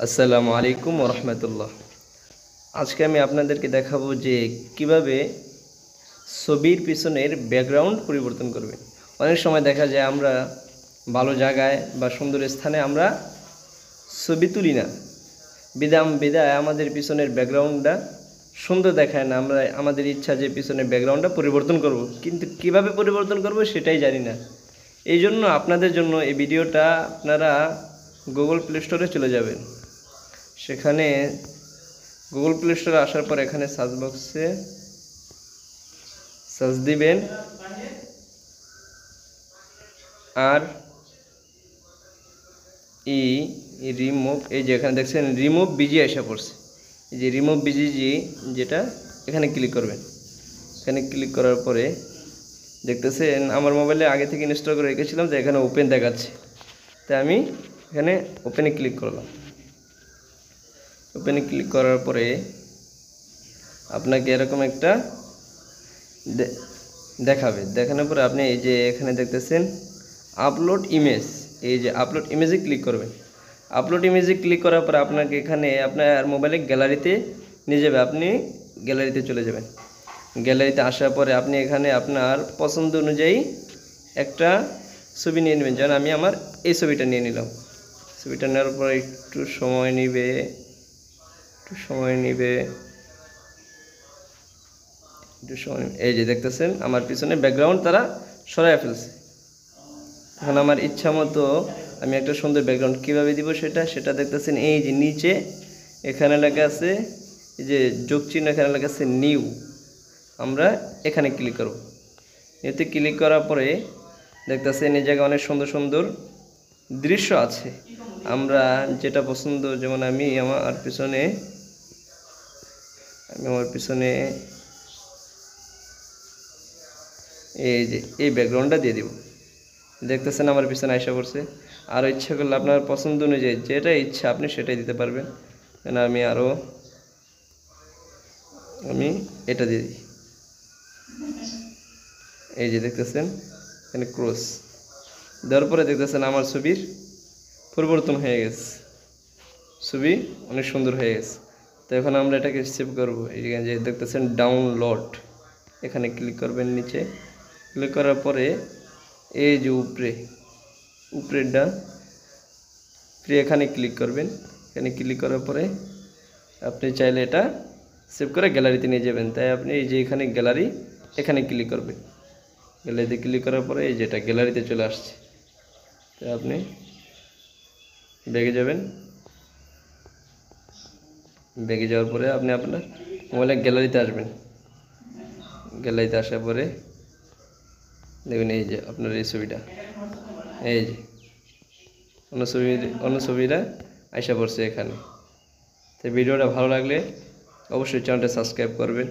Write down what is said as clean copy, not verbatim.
আসসালামু আলাইকুম ওয়া রাহমাতুল্লাহ। আজকে আমি আপনাদেরকে দেখাবো যে কিভাবে ছবির পিছনের ব্যাকগ্রাউন্ড পরিবর্তন করবেন। অনেক সময় দেখা যায় আমরা ভালো জায়গায় বা সুন্দর স্থানে আমরা ছবি তুলি না, বিদায় আমাদের পিছনের ব্যাকগ্রাউন্ডটা সুন্দর দেখায় না। আমরা আমাদের ইচ্ছা যে পিছনের ব্যাকগ্রাউন্ডটা পরিবর্তন করব, কিন্তু কিভাবে পরিবর্তন করব সেটাই জানি না। এই জন্য আপনাদের জন্য এই ভিডিওটা, আপনারা গুগল প্লে স্টোরে চলে যাবেন। সেখানে গুগল প্লে স্টোরে আসার পর এখানে সার্চ বক্সে সার্চ দিবেন আর রিমুভ, এই যে এখানে দেখছেন রিমুভ বিজি এসে পড়ছে। এই যে রিমুভ বিজি যেটা, এখানে ক্লিক করবেন। এখানে ক্লিক করার পরে দেখতেছেন আমার মোবাইলে আগে থেকে ইনস্টল করে রেখেছিলাম, যে এখানে ওপেন দেখাচ্ছে। তাই আমি এখানে ওপেনে ক্লিক করলাম। ওপেনে ক্লিক করার পরে আপনাকে এরকম একটা দেখাবে। দেখানোর পরে আপনি এই যে এখানে দেখতেছেন আপলোড ইমেজ, এই যে আপলোড ইমেজে ক্লিক করবেন। আপলোড ইমেজে ক্লিক করার পরে আপনাকে এখানে আপনার মোবাইলে গ্যালারিতে নিয়ে যাবে। আপনি গ্যালারিতে চলে যাবেন। গ্যালারিতে আসার পরে আপনি এখানে আপনার পছন্দ অনুযায়ী একটা ছবি নিয়ে নেবেন। যেমন আমি আমার এই ছবিটা নিয়ে নিলাম। ছবিটা নেওয়ার পরে একটু সময় নিবে। এই যে দেখতেছেন আমার পিছনে ব্যাকগ্রাউন্ড তারা সরাই ফেলছে। এখন আমার ইচ্ছা মতো আমি একটা সুন্দর ব্যাকগ্রাউন্ড কীভাবে দিব সেটা দেখতেছেন। এই যে নিচে এখানে লেখা আছে, এই যে যোগ চিহ্ন, এখানে লেখা আছে নিউ। আমরা এখানে ক্লিক করব। এতে ক্লিক করার পরে দেখতেছেন এই জায়গায় অনেক সুন্দর সুন্দর দৃশ্য আছে। আমরা যেটা পছন্দ, যেমন আমি আমার পিছনে এই যে এই ব্যাকগ্রাউন্ডটা দিয়ে দিব। দেখতেছেন আমার পিছনে আইসা পড়ছে। আরও ইচ্ছা করলে আপনার পছন্দ অনুযায়ী যেটা ইচ্ছা আপনি সেটাই দিতে পারবেন। আমি এটা দিয়ে দিই। এই যে দেখতেছেন এখানে ক্রস দেওয়ার পরে দেখতেছেন আমার ছবির পরিবর্তন হয়ে গেছে। ছবি অনেক সুন্দর হয়ে গেছে। তো এখন আমরা এটাকে সেভ করবো। এই যে দেখতেছেন ডাউনলোড, এখানে ক্লিক করবেন। নিচে ক্লিক করার পরে এই যে উপরেরটা এখানে ক্লিক করবেন। এখানে ক্লিক করার পরে আপনি চাইলে এটা সেভ করে গ্যালারিতে নিয়ে যাবেন। তাই আপনি এই যে এখানে গ্যালারি, এখানে ক্লিক করবেন। গ্যালারিতে ক্লিক করার পরে এই যেটা গ্যালারিতে চলে আসছে। তাই আপনি ব্যাগে যাবেন। ব্যাগে যাওয়ার পরে আপনি আপনার মোবাইলের গ্যালারিতে আসবেন। গ্যালারিতে আসার পরে দেখবেন এই যে আপনার এই ছবিটা, এই যে অন্য ছবিটা আইসা পড়ছে এখানে। তো ভিডিওটা ভালো লাগলে অবশ্যই চ্যানেলটা সাবস্ক্রাইব করবেন।